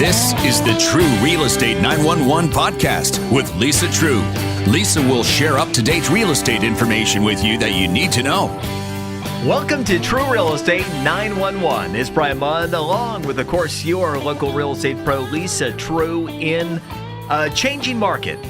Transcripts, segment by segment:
This is the Treu Real Estate 911 podcast with Lisa Treu. Lisa will share up-to-date real estate information with you that you need to know. Welcome to Treu Real Estate 911. It's Brian Mudd, along with, of course, your local real estate pro, Lisa Treu, in a changing market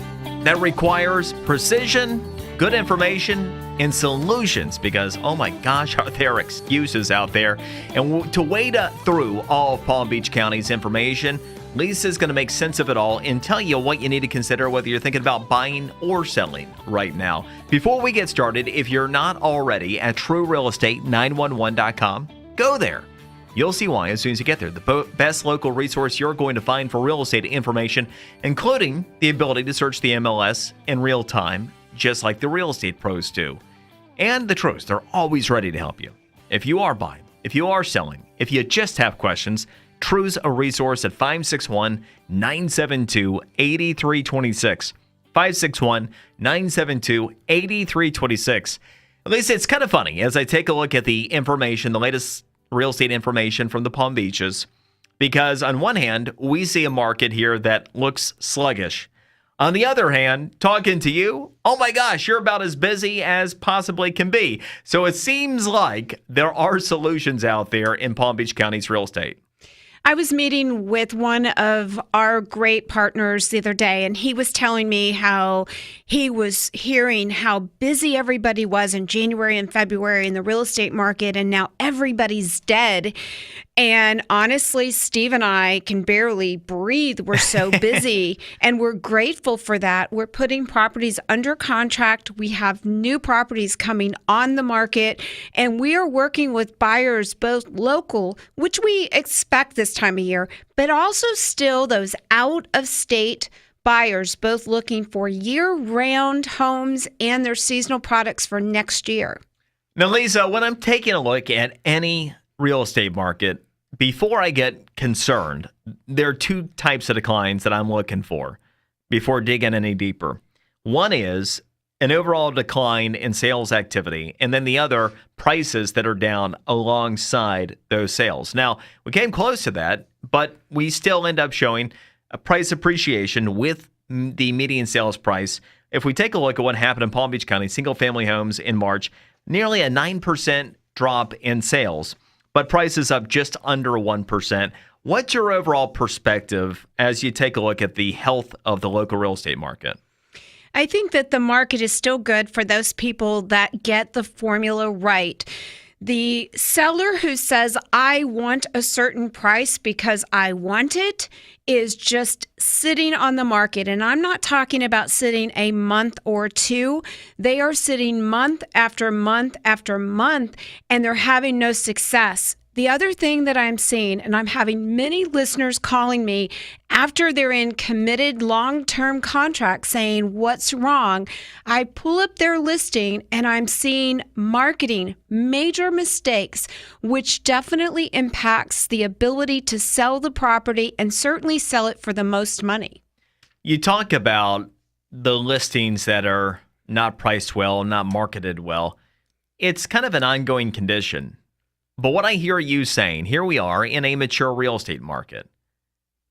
that requires precision, good information, and solutions, because, oh my gosh, are there excuses out there. And to wade through all of Palm Beach County's information, Lisa's going to make sense of it all and tell you what you need to consider whether you're thinking about buying or selling right now. Before we get started, if you're not already at TreuRealEstate911.com, go there. You'll see why as soon as you get there. The best local resource you're going to find for real estate information, including the ability to search the MLS in real time, just like the real estate pros do. And the Treus, they're always ready to help you. If you are buying, if you are selling, if you just have questions, Treu's a resource at 561-972-8326. 561-972-8326. At least it's kind of funny as I take a look at the information, the latest real estate information from the Palm Beaches, because on one hand, we see a market here that looks sluggish. On the other hand, talking to you, oh my gosh, you're about as busy as possibly can be. So it seems like there are solutions out there in Palm Beach County's real estate. I was meeting with one of our great partners the other day, and he was telling me how he was hearing how busy everybody was in January and February in the real estate market, and now everybody's dead. And honestly, Steve and I can barely breathe. We're so busy, and we're grateful for that. We're putting properties under contract. We have new properties coming on the market, and we are working with buyers, both local, which we expect this time of year, but also still those out-of-state buyers, both looking for year-round homes and their seasonal products for next year. Now, Lisa, when I'm taking a look at any real estate market, before I get concerned, there are two types of declines that I'm looking for before digging any deeper. One is an overall decline in sales activity, and then the other, prices that are down alongside those sales. Now, we came close to that, but we still end up showing a price appreciation with the median sales price. If we take a look at what happened in Palm Beach County, single-family homes in March, nearly a 9% drop in sales, but prices up just under 1%. What's your overall perspective as you take a look at the health of the local real estate market? I think that the market is still good for those people that get the formula right. The seller who says, I want a certain price because I want it, is just sitting on the market. And I'm not talking about sitting a month or two. They are sitting month after month after month, and they're having no success. The other thing that I'm seeing, and I'm having many listeners calling me after they're in committed long-term contracts saying, what's wrong? I pull up their listing and I'm seeing marketing, major mistakes, which definitely impacts the ability to sell the property and certainly sell it for the most money. You talk about the listings that are not priced well, not marketed well. It's kind of an ongoing condition. But what I hear you saying, here we are in a mature real estate market.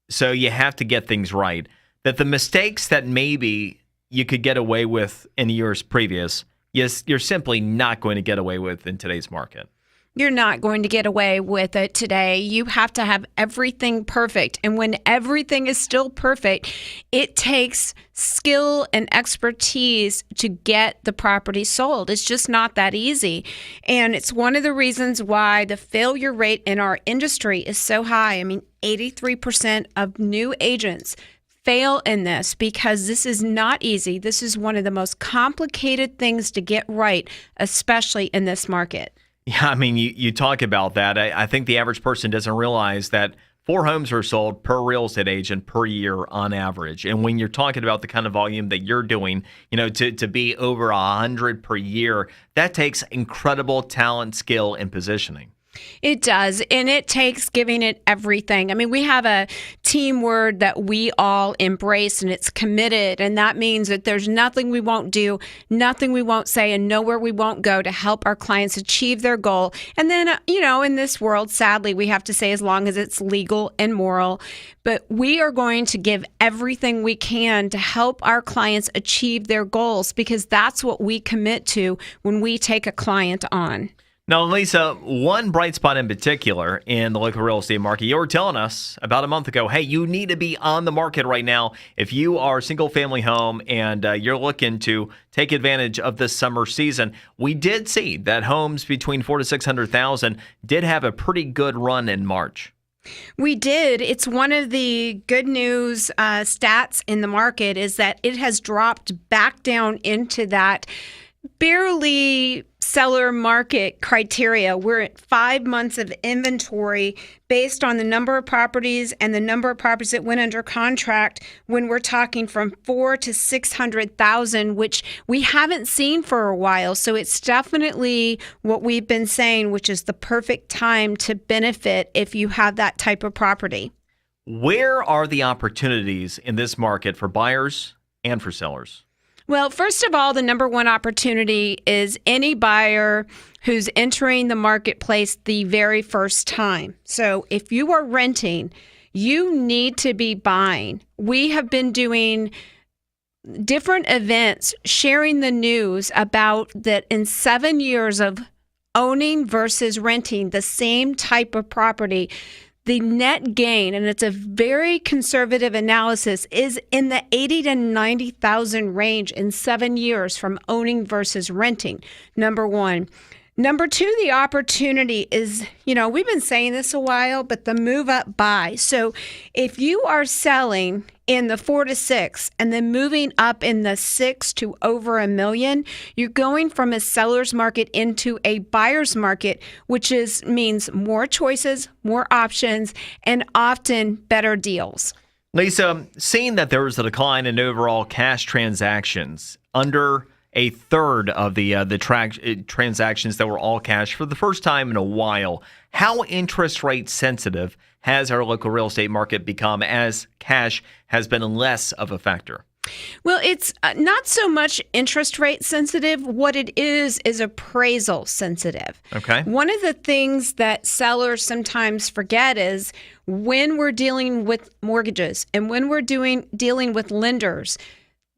So you have to get things right. That the mistakes that maybe you could get away with in years previous, yes, you're simply not going to get away with in today's market. You're not going to get away with it today. You have to have everything perfect. And when everything is still perfect, it takes skill and expertise to get the property sold. It's just not that easy. And it's one of the reasons why the failure rate in our industry is so high. I mean, 83% of new agents fail in this because this is not easy. This is one of the most complicated things to get right, especially in this market. Yeah, I mean, you talk about that. I think the average person doesn't realize that 4 homes are sold per real estate agent per year on average. And when you're talking about the kind of volume that you're doing, to be over 100 per year, that takes incredible talent, skill, and positioning. It does, and it takes giving it everything. I mean, we have a team word that we all embrace, and it's committed, and that means that there's nothing we won't do, nothing we won't say, and nowhere we won't go to help our clients achieve their goal. And then, in this world, sadly, we have to say as long as it's legal and moral, but we are going to give everything we can to help our clients achieve their goals, because that's what we commit to when we take a client on. Now, Lisa, one bright spot in particular in the local real estate market, you were telling us about a month ago, hey, you need to be on the market right now if you are a single-family home and you're looking to take advantage of this summer season. We did see that homes between $400,000 to $600,000 did have a pretty good run in March. We did. It's one of the good news stats in the market is that it has dropped back down into that barely seller market criteria. We're at 5 months of inventory based on the number of properties and the number of properties that went under contract when we're talking from 400,000 to 600,000, which we haven't seen for a while. So it's definitely what we've been saying, which is the perfect time to benefit if you have that type of property. Where are the opportunities in this market for buyers and for sellers? Well, first of all, the number one opportunity is any buyer who's entering the marketplace the very first time. So if you are renting, you need to be buying. We have been doing different events, sharing the news about that in 7 years of owning versus renting the same type of property, the net gain, and it's a very conservative analysis, is in the 80 to 90,000 range in 7 years from owning versus renting, number one. Number two, the opportunity is, we've been saying this a while, but the move up buy. So if you are selling in the 4 to 6 and then moving up in the 6 to over $1 million, you're going from a seller's market into a buyer's market, which means more choices, more options, and often better deals. Lisa, seeing that there was a decline in overall cash transactions, under a third of the transactions that were all cash for the first time in a while, how interest rate sensitive has our local real estate market become as cash has been less of a factor? Well, it's not so much interest rate sensitive. What it is appraisal sensitive. Okay. One of the things that sellers sometimes forget is when we're dealing with mortgages and when we're dealing with lenders,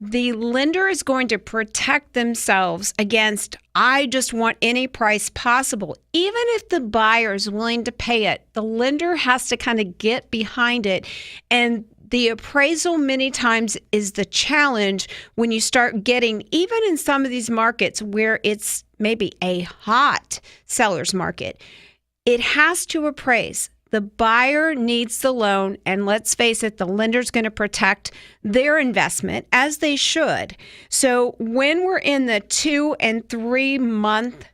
the lender is going to protect themselves against, I just want any price possible. Even if the buyer is willing to pay it, the lender has to kind of get behind it. And the appraisal many times is the challenge when you start getting, even in some of these markets where it's maybe a hot seller's market, it has to appraise. The buyer needs the loan, and let's face it, the lender's going to protect their investment, as they should. So when we're in the 2 and 3 month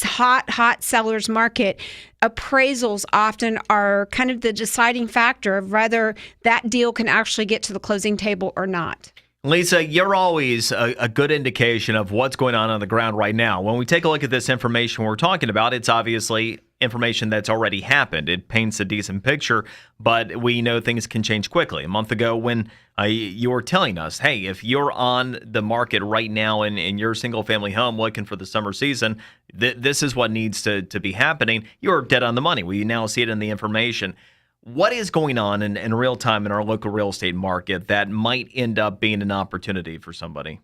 hot seller's market, appraisals often are kind of the deciding factor of whether that deal can actually get to the closing table or not. Lisa, you're always a good indication of what's going on the ground right now. When we take a look at this information we're talking about, it's obviously information that's already happened. It paints a decent picture, but we know things can change quickly. A month ago when you were telling us, hey, if you're on the market right now in your single-family home looking for the summer season, this is what needs to be happening, you're dead on the money. We now see it in the information. What is going on in real time in our local real estate market that might end up being an opportunity for somebody?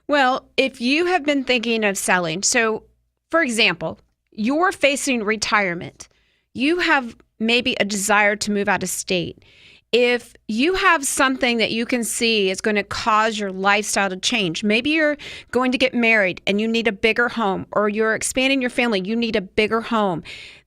Well, if you have been thinking of selling, so for example, you're facing retirement, you have maybe a desire to move out of state. If you have something that you can see is going to cause your lifestyle to change, maybe you're going to get married and you need a bigger home, or you're expanding your family, you need a bigger home.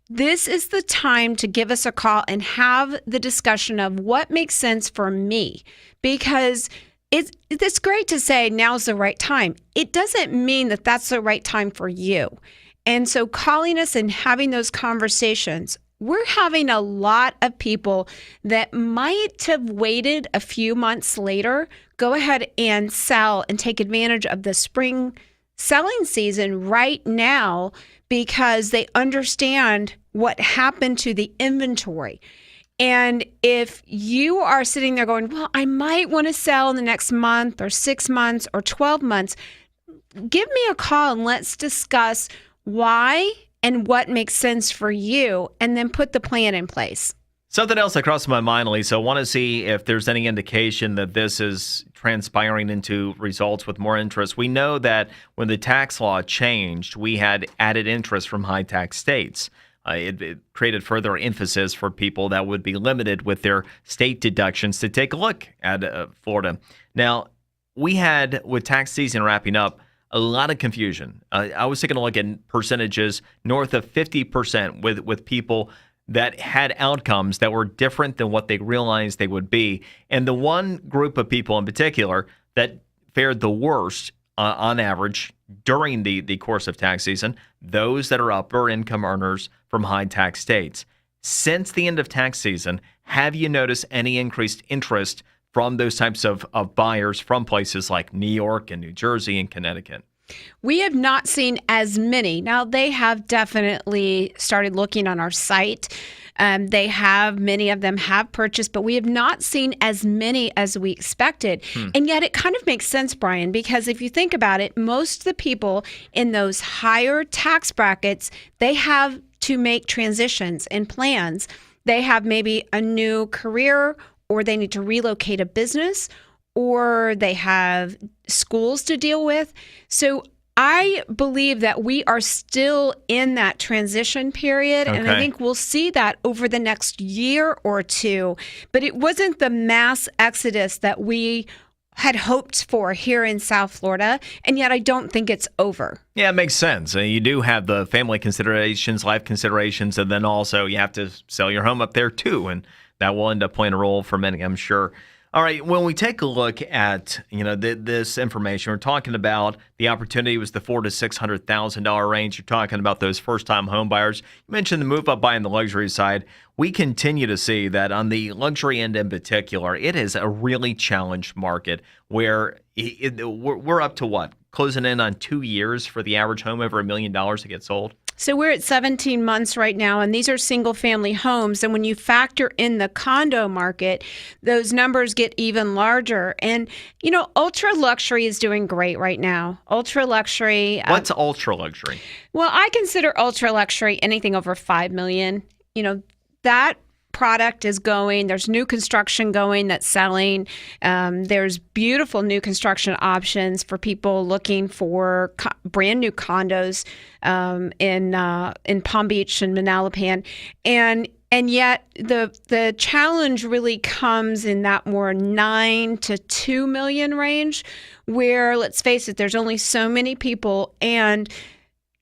This is the time to give us a call and have the discussion of what makes sense for me, because it's great to say now's the right time. It doesn't mean that that's the right time for you. And so calling us and having those conversations, we're having a lot of people that might have waited a few months later, go ahead and sell and take advantage of the spring selling season right now because they understand what happened to the inventory. And if you are sitting there going, well, I might want to sell in the next month or 6 months or 12 months, give me a call and let's discuss why and what makes sense for you, and then put the plan in place. Something else that crossed my mind, Lisa, I want to see if there's any indication that this is transpiring into results with more interest. We know that when the tax law changed, we had added interest from high tax states. It created further emphasis for people that would be limited with their state deductions to take a look at Florida. Now, we had, with tax season wrapping up, a lot of confusion. I was taking a look at percentages north of 50% with people that had outcomes that were different than what they realized they would be. And the one group of people in particular that fared the worst on average during the course of tax season, those that are upper income earners from high tax states. Since the end of tax season, have you noticed any increased interest from those types of buyers from places like New York and New Jersey and Connecticut? We have not seen as many. Now, they have definitely started looking on our site. Many of them have purchased, but we have not seen as many as we expected. And yet it kind of makes sense, Brian, because if you think about it, most of the people in those higher tax brackets, they have to make transitions and plans. They have maybe a new career, or they need to relocate a business, or they have schools to deal with. So I believe that we are still in that transition period, and I think we'll see that over the next year or two. But it wasn't the mass exodus that we had hoped for here in South Florida, and yet I don't think it's over. Yeah, it makes sense. You do have the family considerations, life considerations, and then also you have to sell your home up there too, and that will end up playing a role for many, I'm sure. All right, when we take a look at this information, we're talking about the opportunity was the $400,000 to $600,000 range. You're talking about those first-time home buyers. You mentioned the move-up buy on the luxury side. We continue to see that on the luxury end in particular, it is a really challenged market where we're up to what? Closing in on 2 years for the average home over $1 million to get sold? So we're at 17 months right now, and these are single-family homes. And when you factor in the condo market, those numbers get even larger. And, ultra luxury is doing great right now. Ultra luxury. What's ultra luxury? Well, I consider ultra luxury anything over $5 million. That product is going. There's new construction going that's selling. There's beautiful new construction options for people looking for brand new condos in Palm Beach and Manalapan, and yet the challenge really comes in that more 9 to 2 million range, where, let's face it, there's only so many people, and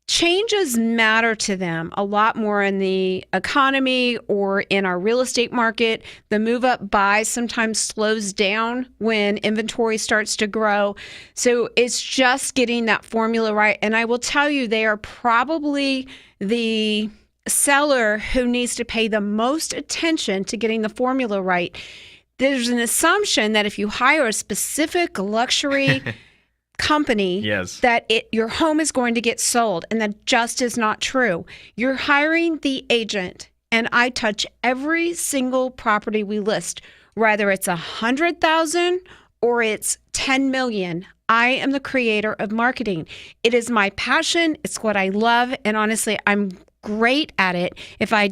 changes matter to them a lot more in the economy or in our real estate market. The move-up buy sometimes slows down when inventory starts to grow. So it's just getting that formula right. And I will tell you, they are probably the seller who needs to pay the most attention to getting the formula right. There's an assumption that if you hire a specific luxury company, that your home is going to get sold, and that just is not true. You're hiring the agent, and I touch every single property we list, whether it's 100,000 or it's 10 million. I am the creator of marketing. It is my passion. It's what I love, and honestly, I'm great at it, if I,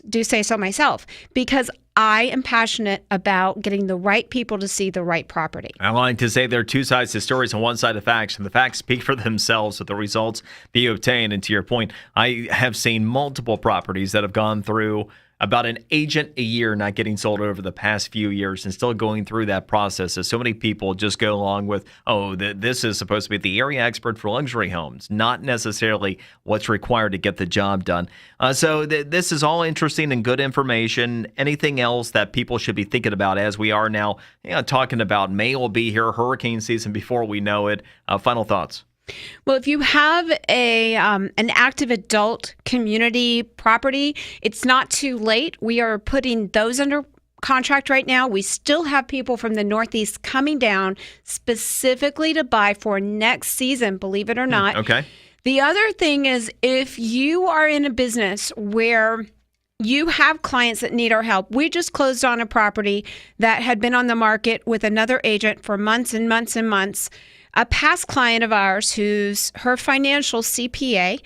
do say so myself, because I am passionate about getting the right people to see the right property. I like to say there are two sides to stories and one side of facts, and the facts speak for themselves with the results that you obtain. And to your point, I have seen multiple properties that have gone through about an agent a year not getting sold over the past few years and still going through that process, as so many people just go along with, this is supposed to be the area expert for luxury homes, not necessarily what's required to get the job done. So this is all interesting and good information. Anything else that people should be thinking about as we are now talking about May will be here, hurricane season before we know it. Final thoughts. Well, if you have an active adult community property, it's not too late. We are putting those under contract right now. We still have people from the Northeast coming down specifically to buy for next season, believe it or not. Okay. The other thing is, if you are in a business where you have clients that need our help. We just closed on a property that had been on the market with another agent for months and months and months. A past client of ours, who's her financial CPA,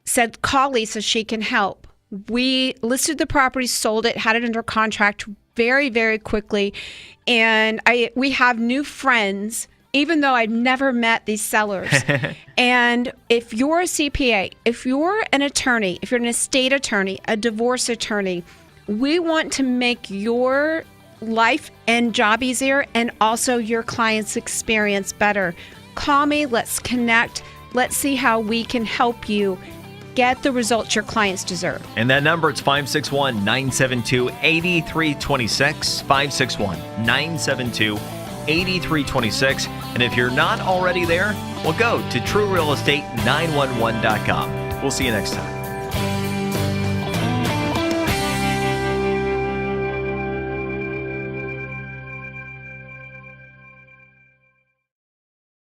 said, call Lisa, she can help. We listed the property, sold it, had it under contract very, very quickly. And we have new friends, even though I've never met these sellers. And if you're a CPA, if you're an attorney, if you're an estate attorney, a divorce attorney, we want to make your life and job easier and also your client's experience better. Call me, let's connect, let's see how we can help you get the results your clients deserve. And that number, it's 561-972-8326, 561-972-8326. And if you're not already there, well, go to TrueRealEstate911.com. We'll see you next time.